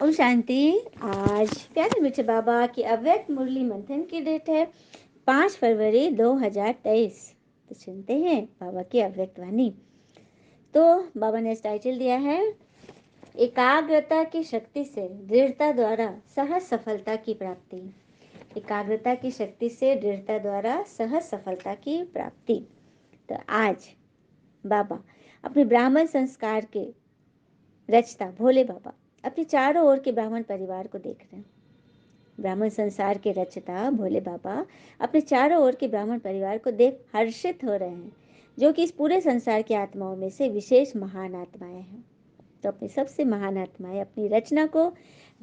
ओम शांति। आज प्यारे मीठे बाबा की अव्यक्त मुरली मंथन की डेट है 5 फरवरी 2023। तो सुनते हैं बाबा की अव्यक्त वाणी। तो बाबा ने इस टाइटल दिया है, एकाग्रता की शक्ति से दृढ़ता द्वारा सहज सफलता की प्राप्ति। एकाग्रता की शक्ति से दृढ़ता द्वारा सहज सफलता की प्राप्ति। तो आज बाबा अपने ब्राह्मण संस्कार के रचता भोले बाबा अपने चारों ओर के ब्राह्मण परिवार को देख रहे हैं। ब्राह्मण संसार के रचता भोले बाबा अपने चारों ओर के ब्राह्मण परिवार को देख हर्षित हो रहे हैं, जो कि इस पूरे संसार की आत्माओं में से विशेष महान आत्माएं हैं। तो अपनी सबसे महान आत्माएं अपनी रचना को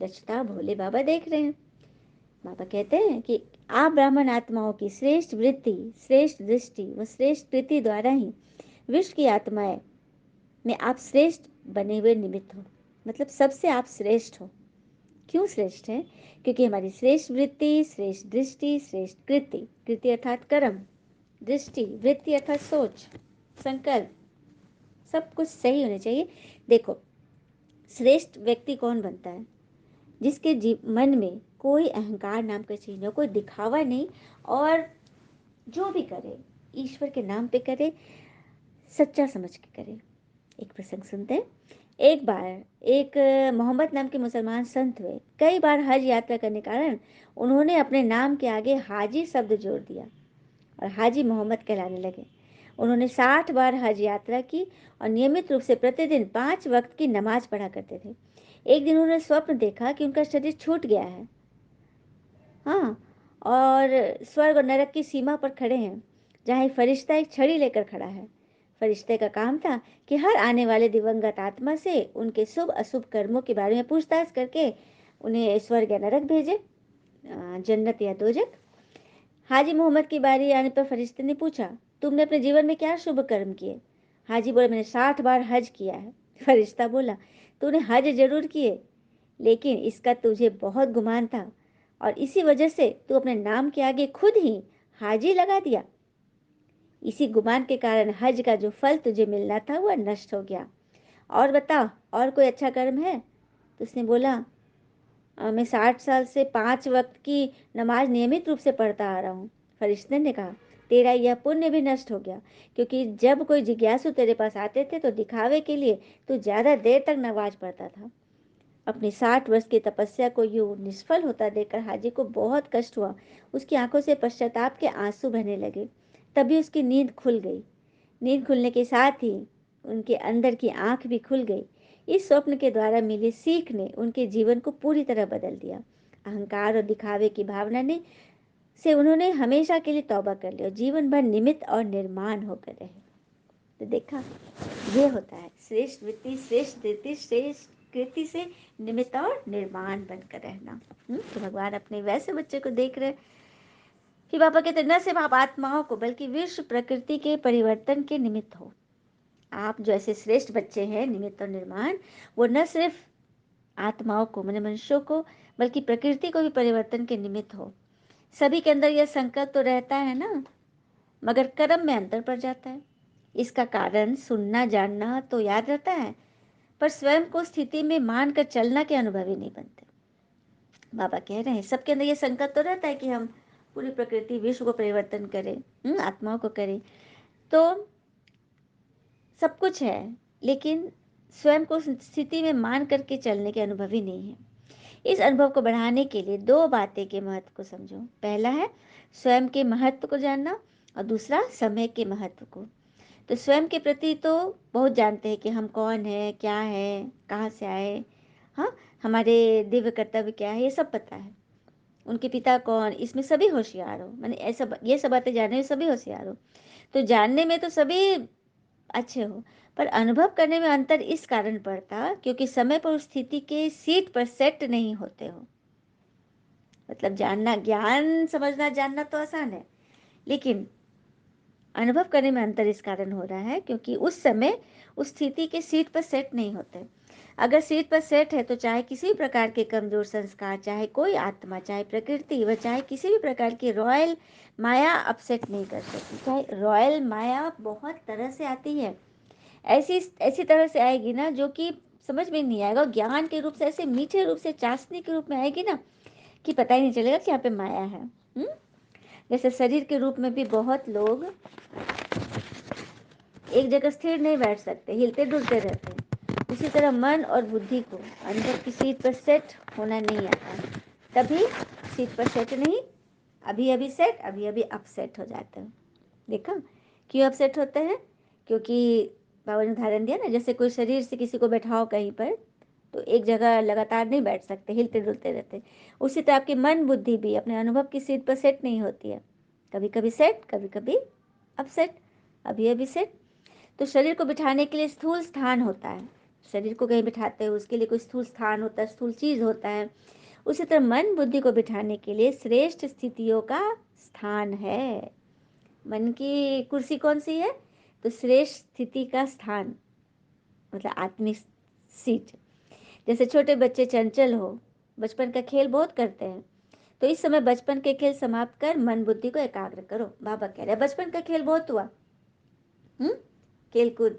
रचता भोले बाबा देख रहे हैं। बाबा कहते हैं कि आप ब्राह्मण आत्माओं की श्रेष्ठ वृत्ति, श्रेष्ठ दृष्टि व श्रेष्ठ कृति द्वारा ही विश्व की आत्माएं में आप श्रेष्ठ बने हुए निमित्त हो। मतलब सबसे आप श्रेष्ठ हो। क्यों श्रेष्ठ है? क्योंकि हमारी श्रेष्ठ वृत्ति, श्रेष्ठ दृष्टि, श्रेष्ठ कृति, कृति अर्थात कर्म, दृष्टि, वृत्ति अर्थात सोच, संकल्प, सब कुछ सही होने चाहिए। देखो, श्रेष्ठ व्यक्ति कौन बनता है? जिसके मन में कोई अहंकार नाम का चीज हो, कोई दिखावा नहीं, और जो भी करे ईश्वर के नाम पे करे, सच्चा समझ के करे। एक प्रसंग सुनते हैं। एक बार एक मोहम्मद नाम के मुसलमान संत हुए। कई बार हज यात्रा करने के कारण उन्होंने अपने नाम के आगे हाजी शब्द जोड़ दिया और हाजी मोहम्मद कहलाने लगे। उन्होंने 60 बार हज यात्रा की और नियमित रूप से प्रतिदिन 5 वक्त की नमाज पढ़ा करते थे। एक दिन उन्होंने स्वप्न देखा कि उनका शरीर छूट गया है, हाँ, और स्वर्ग और नरक की सीमा पर खड़े हैं, जहाँ एक फरिश्ता एक छड़ी लेकर खड़ा है। फरिश्ते का काम था कि हर आने वाले दिवंगत आत्मा से उनके शुभ अशुभ कर्मों के बारे में पूछताछ करके उन्हें स्वर्ग या नरक भेजे, जन्नत या दोजख। हाजी मोहम्मद की बारी आने पर फरिश्ते ने पूछा, तुमने अपने जीवन में क्या शुभ कर्म किए? हाजी बोले, मैंने 60 बार हज किया है। फरिश्ता बोला, तूने हज जरूर किए, लेकिन इसका तुझे बहुत गुमान था और इसी वजह से तू अपने नाम के आगे खुद ही हाजी लगा दिया। इसी गुमान के कारण हज का जो फल तुझे मिलना था वह नष्ट हो गया। और बता, और कोई अच्छा कर्म है? तो उसने बोला, मैं 60 साल से 5 वक्त की नमाज नियमित रूप से पढ़ता आ रहा हूँ। फरिश्ते ने कहा, तेरा यह पुण्य भी नष्ट हो गया, क्योंकि जब कोई जिज्ञासु तेरे पास आते थे तो दिखावे के लिए तू ज्यादा देर तक नमाज पढ़ता था। अपनी 60 वर्ष की तपस्या को यूं निष्फल होता देखकर हाजी को बहुत कष्ट हुआ। उसकी आंखों से पश्चाताप के आंसू बहने लगे। तभी उसकी नींद खुल गई। नींद खुलने के साथ ही उनके अंदर की आंख भी खुल गई। इस स्वप्न के द्वारा मिली सीख ने उनके जीवन को पूरी तरह बदल दिया। अहंकार और दिखावे की भावना ने से उन्होंने हमेशा के लिए तौबा कर लिया और जीवन भर निमित्त और निर्माण होकर रहे। तो देखा, ये होता है श्रेष्ठ वृत्ति, श्रेष्ठ धृति, श्रेष्ठ कृति से निमित्त और निर्माण बनकर रहना। तो भगवान अपने वैसे बच्चे को देख रहे कि बाबा कहते न सिर्फ आप आत्माओं को बल्कि विश्व प्रकृति के परिवर्तन के निमित्त हो। आप जो ऐसे श्रेष्ठ बच्चे हैं निमित्त और निर्माण, वो न सिर्फ आत्माओं को, मैंने मनुष्यों को, बल्कि प्रकृति को भी परिवर्तन के निमित्त हो। सभी के अंदर यह संकल्प तो रहता है ना, मगर कर्म में अंतर पड़ जाता है। इसका कारण सुनना जानना तो याद रहता है, पर स्वयं को स्थिति में मानकर चलना के अनुभव ही नहीं बनते। बाबा कह रहे हैं सबके अंदर ये संकल्प तो रहता है कि हम पूरी प्रकृति विश्व को परिवर्तन करें, आत्माओं को करें, तो सब कुछ है, लेकिन स्वयं को स्थिति में मान करके चलने के अनुभव ही नहीं है। इस अनुभव को बढ़ाने के लिए 2 बातें के महत्व को समझो। पहला है स्वयं के महत्व को जानना और दूसरा समय के महत्व को। तो स्वयं के प्रति तो बहुत जानते हैं कि हम कौन है, क्या है, कहाँ से आए, हाँ, हमारे दिव्य कर्तव्य क्या है, ये सब पता है। उनके पिता कौन, इसमें सभी होशियार हो, मैंने ऐसा ये सब बातें जानने में सभी होशियार हो। तो जानने में तो सभी अच्छे हो, पर अनुभव करने में अंतर इस कारण पड़ता क्योंकि समय पर उस स्थिति के सीट पर सेट नहीं होते हो। मतलब जानना, ज्ञान समझना जानना तो आसान है, लेकिन अनुभव करने में अंतर इस कारण हो रहा है क्योंकि उस समय उस स्थिति के सीट पर सेट नहीं होते। अगर सीट पर सेट है तो चाहे किसी भी प्रकार के कमजोर संस्कार, चाहे कोई आत्मा, चाहे प्रकृति व चाहे किसी भी प्रकार की रॉयल माया अपसेट नहीं कर सकती। चाहे रॉयल माया बहुत तरह से आती है, ऐसी ऐसी तरह से आएगी ना जो कि समझ में नहीं आएगा, ज्ञान के रूप से ऐसे मीठे रूप से चाशनी के रूप में आएगी ना कि पता ही नहीं चलेगा कि यहाँ पे माया है। जैसे शरीर के रूप में भी बहुत लोग एक जगह स्थिर नहीं बैठ सकते, हिलते डुलते रहते हैं। उसी तरह मन और बुद्धि को अंदर की सीट पर सेट होना नहीं आता, तभी सीट पर सेट नहीं, अभी अभी सेट, अभी अभी अपसेट हो जाते हैं। देखा क्यों अपसेट होते हैं? क्योंकि बाबा ने उदाहरण दिया ना, जैसे कोई शरीर से किसी को बैठाओ कहीं पर तो एक जगह लगातार नहीं बैठ सकते, हिलते डुलते रहते। उसी तरह आपकी मन बुद्धि भी अपने अनुभव की सीट पर सेट नहीं होती है, कभी कभी सेट, कभी कभी अपसेट, अभी अभी सेट। तो शरीर को बिठाने के लिए स्थूल स्थान होता है, शरीर को कहीं बिठाते हो उसके लिए कोई स्थूल स्थान होता है, स्थूल चीज होता है। उसी तरह मन बुद्धि को बिठाने के लिए श्रेष्ठ स्थितियों का स्थान है। मन की कुर्सी कौन सी है? तो श्रेष्ठ स्थिति का स्थान, मतलब आत्मिक सीट। जैसे छोटे बच्चे चंचल हो, बचपन का खेल बहुत करते हैं, तो इस समय बचपन के खेल समाप्त कर मन बुद्धि को एकाग्र करो। बाबा कह रहे हैं बचपन का खेल बहुत हुआ, खेल कूद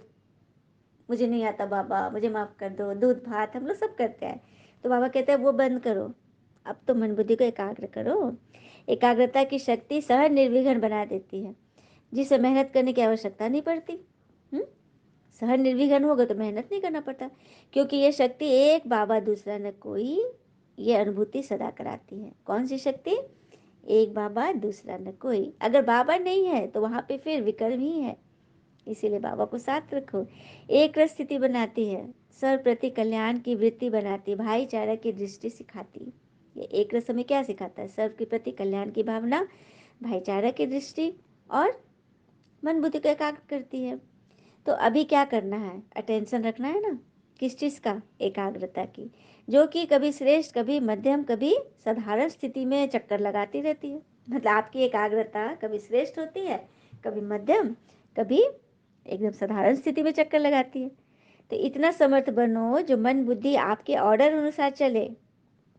मुझे नहीं आता बाबा, मुझे माफ कर दो, दूध भात हम लोग सब करते हैं। तो बाबा कहते हैं वो बंद करो, अब तो मन बुद्धि को एकाग्र करो। एकाग्रता की शक्ति सहज निर्विघ्न बना देती है, जिसे मेहनत करने की आवश्यकता नहीं पड़ती। सहज निर्विघ्न होगा तो मेहनत नहीं करना पड़ता, क्योंकि ये शक्ति एक बाबा दूसरा न कोई, ये अनुभूति सदा कराती है। कौन सी शक्ति? एक बाबा दूसरा न कोई। अगर बाबा नहीं है तो वहां पे फिर विकर्म ही है, इसीलिए बाबा को साथ रखो। एक रस स्थिति बनाती है, सर्व प्रति कल्याण की वृत्ति बनाती, भाईचारा की दृष्टि सिखाती। ये एक रस हमें क्या सिखाता है? सर्व के प्रति कल्याण की भावना, भाईचारा की दृष्टि, और मन बुद्धि को एकाग्र करती है। तो अभी क्या करना है? अटेंशन रखना है ना, किस चीज का? एकाग्रता की, जो कि कभी श्रेष्ठ, कभी मध्यम, कभी साधारण स्थिति में चक्कर लगाती रहती है। मतलब आपकी एकाग्रता कभी श्रेष्ठ होती है, कभी मध्यम, कभी एकदम साधारण स्थिति में चक्कर लगाती है। तो इतना समर्थ बनो जो मन बुद्धि आपके ऑर्डर अनुसार चले।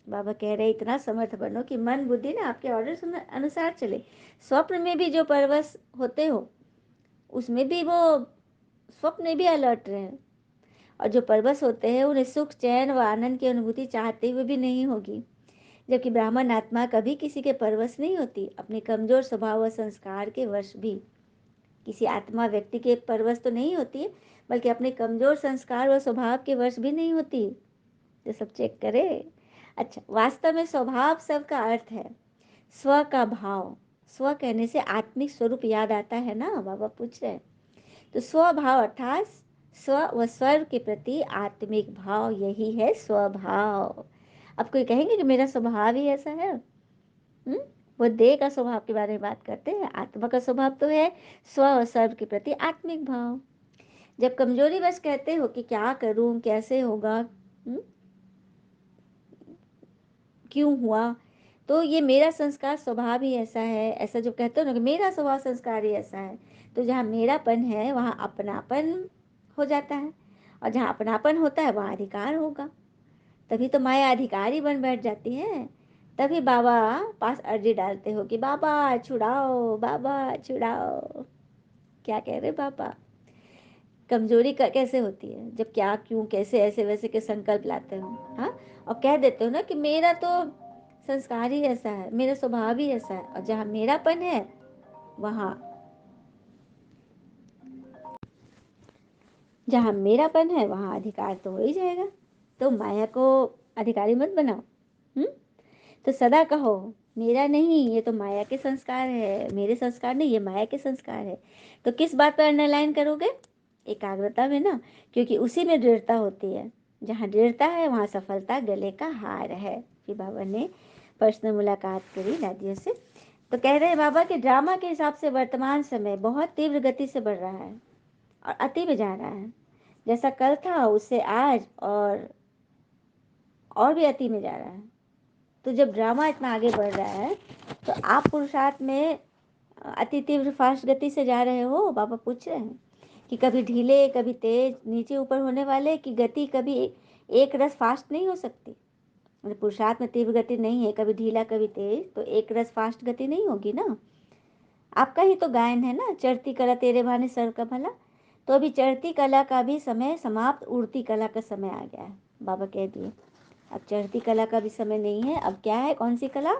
बाबा कह रहे इतना समर्थ बनो कि मन बुद्धि ना आपके ऑर्डर अनुसार चले। स्वप्न में भी जो परवश होते हो, उसमें भी वो स्वप्न में भी अलर्ट रहे, और जो परवश होते हैं उन्हें सुख, चैन व आनंद की अनुभूति चाहते हुए भी नहीं होगी। जबकि ब्राह्मण आत्मा कभी किसी के परवश नहीं होती, अपने कमजोर स्वभाव व संस्कार के वश भी। किसी आत्मा व्यक्ति के परवश तो नहीं होती, बल्कि अपने कमजोर संस्कार व स्वभाव के वश भी नहीं होती। तो सब चेक करे। अच्छा, वास्तव में स्वभाव शब्द का अर्थ है स्व का भाव। स्व कहने से आत्मिक स्वरूप याद आता है ना, बाबा पूछ रहे हैं। तो स्वभाव अर्थात स्व व स्वर के प्रति आत्मिक भाव, यही है स्वभाव। अब कोई कहेंगे कि मेरा स्वभाव ही ऐसा है? वो देह का स्वभाव के बारे में बात करते हैं, आत्मा का स्वभाव तो है स्व और सर्व के प्रति आत्मिक भाव। जब कमजोरी बस कहते हो कि क्या करूं, कैसे होगा, क्यों हुआ, तो ये मेरा संस्कार स्वभाव ही ऐसा है, ऐसा जो कहते हो ना कि मेरा स्वभाव संस्कार ही ऐसा है, तो जहाँ मेरापन है वहाँ अपनापन हो जाता है, और जहाँ अपनापन होता है वहाँ अधिकार होगा। तभी तो माया अधिकारी बन बैठ जाती है। तभी बाबा पास अर्जी डालते हो कि बाबा छुड़ाओ, बाबा छुड़ाओ। क्या कह रहे बाबा? कमजोरी का कैसे होती है? जब क्या, क्यों, कैसे, ऐसे वैसे के संकल्प लाते हो, हाँ, और कह देते हो ना कि मेरा तो संस्कार ही ऐसा है, मेरा स्वभाव ही ऐसा है, और जहाँ मेरापन है वहाँ, जहाँ मेरापन है वहाँ अधिकार तो हो ही जाएगा। तो माया को अधिकारी मत बनाओ। तो सदा कहो मेरा नहीं, ये तो माया के संस्कार है, मेरे संस्कार नहीं, ये माया के संस्कार है। तो किस बात पर अंडरलाइन करोगे? एकाग्रता में ना, क्योंकि उसी में दृढ़ता होती है। जहाँ दृढ़ता है वहाँ सफलता गले का हार है। फिर बाबा ने पर्सनल मुलाकात करी दादियों से, तो कह रहे हैं बाबा कि ड्रामा के हिसाब से वर्तमान समय बहुत तीव्र गति से बढ़ रहा है और अति में जा रहा है। जैसा कल था उससे आज और भी अति में जा रहा है। तो जब ड्रामा इतना आगे बढ़ रहा है तो आप पुरुषार्थ में अति तीव्र फास्ट गति से जा रहे हो? बाबा पूछ रहे हैं कि कभी ढीले, कभी तेज, नीचे ऊपर होने वाले की गति कभी एक रस फास्ट नहीं हो सकती। मतलब पुरुषार्थ में तीव्र गति नहीं है, कभी ढीला कभी तेज, तो एक रस फास्ट गति नहीं होगी ना। आपका ही तो गायन है ना, चढ़ती करा तेरे बहाने सर का भला। तो अभी चढ़ती कला का भी समय समाप्त, उड़ती कला का समय आ गया है, बाबा कह दिए। अब चढ़ती कला का भी समय नहीं है, अब क्या है, कौन सी कला,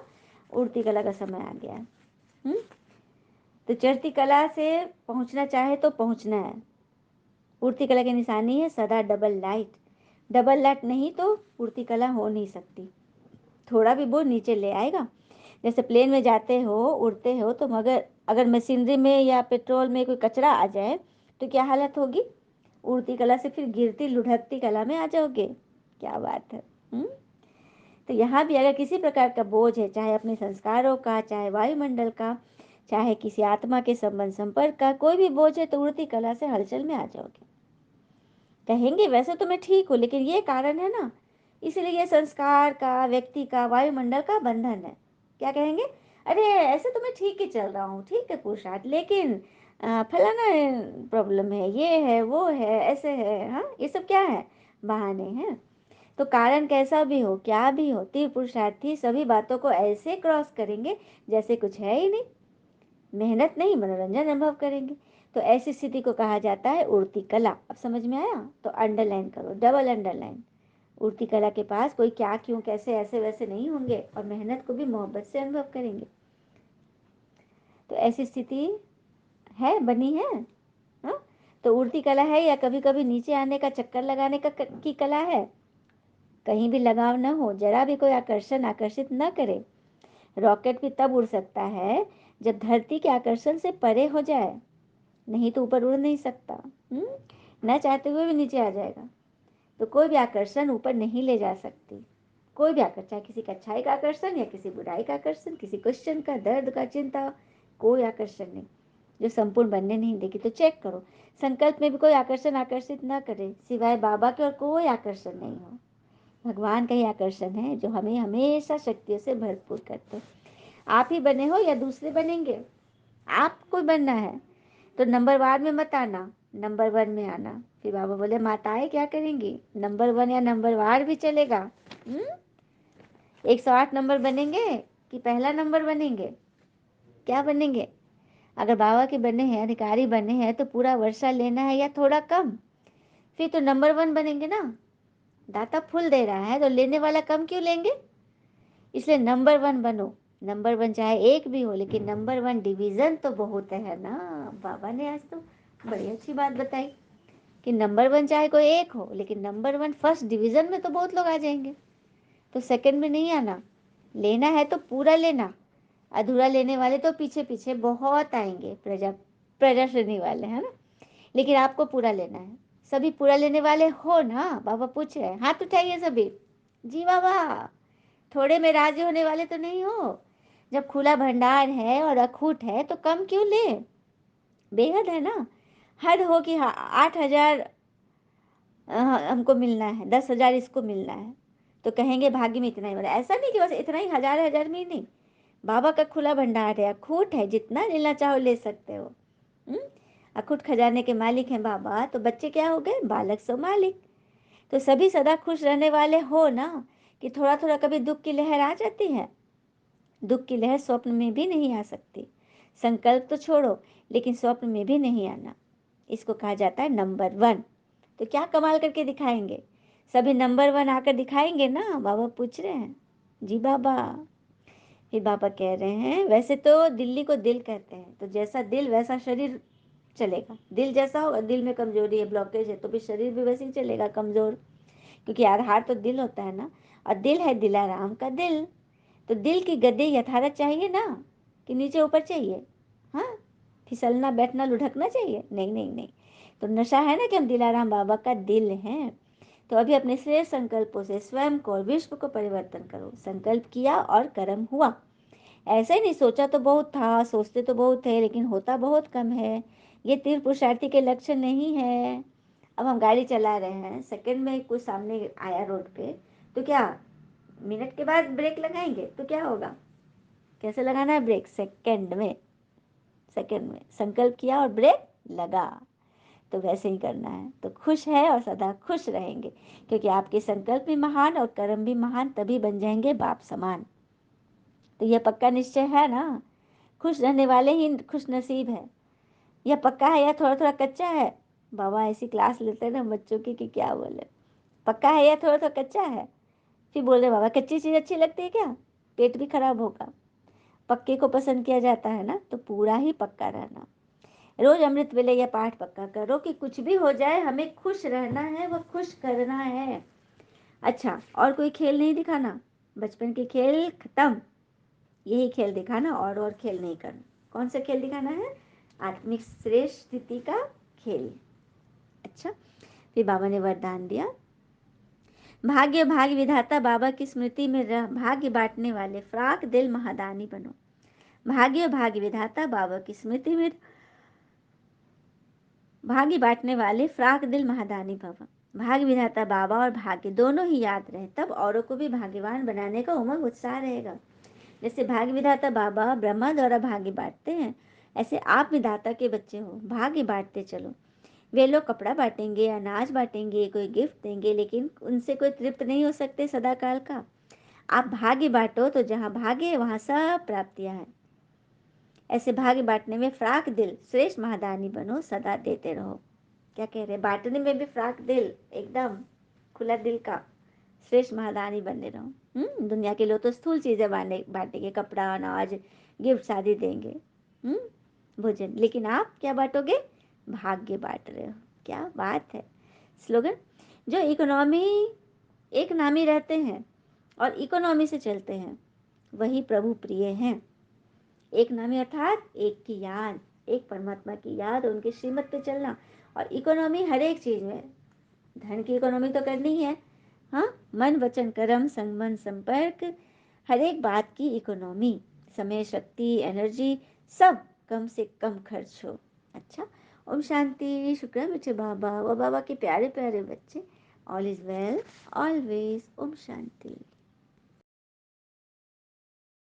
उड़ती कला का समय आ गया है। तो चढ़ती कला से पहुंचना चाहे तो पहुंचना है। उड़ती कला की निशानी है सदा डबल लाइट, डबल लाइट नहीं तो उड़ती कला हो नहीं सकती। थोड़ा भी बोझ नीचे ले आएगा। जैसे प्लेन में जाते हो, उड़ते हो, तो मगर अगर मशीनरी में या पेट्रोल में कोई कचरा आ जाए तो क्या हालत होगी, उड़ती कला से फिर गिरती लुढ़कती कला में आ जाओगे। क्या बात है। तो यहाँ भी अगर किसी प्रकार का बोझ है, चाहे अपने संस्कारों का, चाहे वायुमंडल का, चाहे किसी आत्मा के संबंध संपर्क का, कोई भी बोझ है तो उड़ती कला से हलचल में आ जाओगे। कहेंगे वैसे तो मैं ठीक हूँ, लेकिन ये कारण है ना, इसलिए ये संस्कार का, व्यक्ति का, वायुमंडल का बंधन है। क्या कहेंगे, अरे ऐसे तो मैं ठीक ही चल रहा हूँ, ठीक है पुरुषार्थ, लेकिन फलाना प्रॉब्लम है, ये है, वो है, ऐसे है। हाँ, ये सब क्या है, बहाने हैं। तो कारण कैसा भी हो, क्या भी हो, तीर पुरुषार्थी सभी बातों को ऐसे क्रॉस करेंगे जैसे कुछ है ही नहीं, मेहनत नहीं मनोरंजन अनुभव करेंगे। तो ऐसी स्थिति को कहा जाता है उड़ती कला। अब समझ में आया, तो अंडरलाइन करो, डबल अंडरलाइन। उड़ती कला के पास कोई क्या क्यों कैसे ऐसे वैसे नहीं होंगे, और मेहनत को भी मोहब्बत से अनुभव करेंगे। तो ऐसी स्थिति है, बनी है। हाँ, तो उड़ती कला है या कभी कभी नीचे आने का, चक्कर लगाने का की कला है। कहीं भी लगाव न हो, जरा भी कोई आकर्षण आकर्षित न करे। रॉकेट भी तब उड़ सकता है जब धरती के आकर्षण से परे हो जाए, नहीं तो ऊपर उड़ नहीं सकता। न चाहते हुए भी नीचे आ जाएगा। तो कोई भी आकर्षण ऊपर नहीं ले जा सकती, कोई भी आकर्षण, चाहे किसी का अच्छाई का आकर्षण या किसी बुराई का आकर्षण, किसी क्वेश्चन का, दर्द का, चिंता, कोई आकर्षण नहीं जो संपूर्ण बनने नहीं देगी। तो चेक करो, संकल्प में भी कोई आकर्षण आकर्षित न करे, सिवाय बाबा के और कोई आकर्षण नहीं हो। भगवान का ही आकर्षण है जो हमें हमेशा शक्तियों से भरपूर करते हैं। आप ही बने हो या दूसरे बनेंगे, आपको बनना है। तो नंबर वार में मत आना, नंबर वन में आना। फिर बाबा बोले माताएं क्या करेंगी, नंबर वन या नंबर वार भी चलेगा। 108 नंबर बनेंगे कि पहला नंबर बनेंगे, क्या बनेंगे। अगर बाबा के बने हैं, अधिकारी बने हैं, तो पूरा वर्षा लेना है या थोड़ा कम, फिर तो नंबर वन बनेंगे ना। दाता फुल दे रहा है तो लेने वाला कम क्यों लेंगे। इसलिए नंबर वन बनो। नंबर वन चाहे एक भी हो, लेकिन नंबर वन डिवीजन तो बहुत है ना। बाबा ने आज तो बड़ी अच्छी बात बताई कि नंबर वन चाहे कोई एक हो, लेकिन नंबर वन फर्स्ट डिवीजन में तो बहुत लोग आ जाएंगे। तो सेकंड में नहीं आना, लेना है तो पूरा लेना। अधूरा लेने वाले तो पीछे पीछे बहुत आएंगे, प्रजा श्रेणी वाले, है ना। लेकिन आपको पूरा लेना है। सभी पूरा लेने वाले हो ना, बाबा पूछ रहे हैं, हाथ उठाइए सभी। जी बाबा, थोड़े में राजी होने वाले तो नहीं हो। जब खुला भंडार है और अखूट है तो कम क्यों ले, बेहद है ना। हद हो कि 8,000 हमको मिलना है, 10,000 इसको मिलना है, तो कहेंगे भाग्य में इतना ही मिला। ऐसा नहीं कि बस इतना ही, हजार हजार में ही नहीं। बाबा का खुला भंडार है, अखूट है, जितना लेना चाहो ले सकते हो। अखूट खजाने के मालिक हैं बाबा, तो बच्चे क्या हो गए, बालक सो मालिक। तो सभी सदा खुश रहने वाले हो ना, कि थोड़ा थोड़ा कभी दुख की लहर आ जाती है। दुख की लहर स्वप्न में भी नहीं आ सकती। संकल्प तो छोड़ो, लेकिन स्वप्न में भी नहीं आना। इसको कहा जाता है नंबर वन। तो क्या कमाल करके दिखाएंगे, सभी नंबर वन आकर दिखाएंगे ना, बाबा पूछ रहे हैं। जी बाबा। फिर बाबा कह रहे हैं, वैसे तो दिल्ली को दिल कहते हैं, तो जैसा दिल वैसा शरीर चलेगा। दिल जैसा होगा, दिल में कमजोरी है, ब्लॉकेज है, तो फिर शरीर भी वैसे ही चलेगा कमजोर, क्योंकि आधार तो दिल होता है ना। और दिल है दिलाराम का दिल। तो दिल की गद्दी यथारथ चाहिए ना, कि नीचे ऊपर चाहिए। हाँ, फिसलना बैठना लुढ़कना चाहिए, नहीं नहीं नहीं। तो नशा है ना कि हम दिलाराम बाबा का दिल हैं। तो अभी अपने श्रेष्ठ संकल्पों से स्वयं को और विश्व को परिवर्तन करो। संकल्प किया और कर्म हुआ। ऐसा ही नहीं, सोचा तो बहुत था, सोचते तो बहुत थे, लेकिन होता बहुत कम है। ये तीर्थ पुरुषार्थी के लक्षण नहीं है। अब हम गाड़ी चला रहे हैं, सेकंड में कुछ सामने आया रोड पे, तो क्या मिनट के बाद ब्रेक लगाएंगे, तो क्या होगा, कैसे लगाना है ब्रेक, सेकंड में। सेकंड में संकल्प किया और ब्रेक लगा, तो वैसे ही करना है। तो खुश है और सदा खुश रहेंगे, क्योंकि आपके संकल्प भी महान और कर्म भी महान, तभी बन जाएंगे बाप समान। तो यह पक्का निश्चय है ना, खुश रहने वाले ही खुश नसीब है। यह पक्का है या थोड़ा थोड़ा कच्चा है, बाबा ऐसी क्लास लेते हैं ना बच्चों की कि क्या बोले, पक्का है या थोड़ा थोड़ा कच्चा है। फिर बोल रहे बाबा कच्ची चीज़ अच्छी लगती है क्या, पेट भी खराब होगा। पक्के को पसंद किया जाता है ना, तो पूरा ही पक्का रहना। रोज अमृत वेले या पाठ पक्का करो कि कुछ भी हो जाए हमें खुश रहना है, वो खुश करना है। अच्छा, और कोई खेल नहीं दिखाना, बचपन के खेल खत्म, यही खेल दिखाना और खेल नहीं करना। कौन सा खेल दिखाना है, आत्मिक श्रेष्ठ स्थिति का खेल। अच्छा, फिर बाबा ने वरदान दिया, भाग्य भाग्य विधाता बाबा की स्मृति में रह भाग्य बांटने वाले फ्राक दिल महादानी बनो। भाग्य भाग्य विधाता बाबा की स्मृति में भाग्य बांटने वाले फ्राक दिल महादानी भव। भाग्य विधाता बाबा और भाग्य दोनों ही याद रहे, तब औरों को भी भाग्यवान बनाने का उमंग उत्साह रहेगा। जैसे भाग्य विधाता बाबा ब्रह्मा द्वारा भाग्य बांटते हैं, ऐसे आप विधाता के बच्चे हो, भाग्य बांटते चलो। वे लोग कपड़ा बांटेंगे, अनाज बांटेंगे, कोई गिफ्ट देंगे, लेकिन उनसे कोई तृप्त नहीं हो सकते सदा काल का। आप भाग्य बांटो तो जहाँ भाग्य है वहाँ सब प्राप्तियां हैं। ऐसे भाग्य बांटने में फ्राक दिल श्रेष्ठ महादानी बनो, सदा देते रहो। क्या कह रहे हैं, बांटने में भी फ्राक दिल, एकदम खुला दिल का श्रेष्ठ महादानी बनने रहो। दुनिया के लोग तो स्थूल चीजें बांटेंगे, कपड़ा, अनाज, गिफ्ट आदि देंगे, भोजन, लेकिन आप क्या बांटोगे, भाग्य बांट रहे हो। क्या बात है। स्लोगन, जो इकोनॉमी एक नामी रहते हैं और इकोनॉमी से चलते हैं वही प्रभु प्रिय हैं। एक नामी अर्थात एक की याद, एक परमात्मा की याद, उनके श्रीमत पे चलना। और इकोनॉमी हर एक चीज में, धन की इकोनॉमी तो करनी है, हाँ, मन वचन कर्म संबंध संपर्क, हर एक बात की इकोनॉमी, समय शक्ति एनर्जी सब कम से कम खर्च हो। अच्छा, ओम शांति। शुक्र मीठे बाबा, वो बाबा के प्यारे प्यारे बच्चे। All is well always. ओम शांति।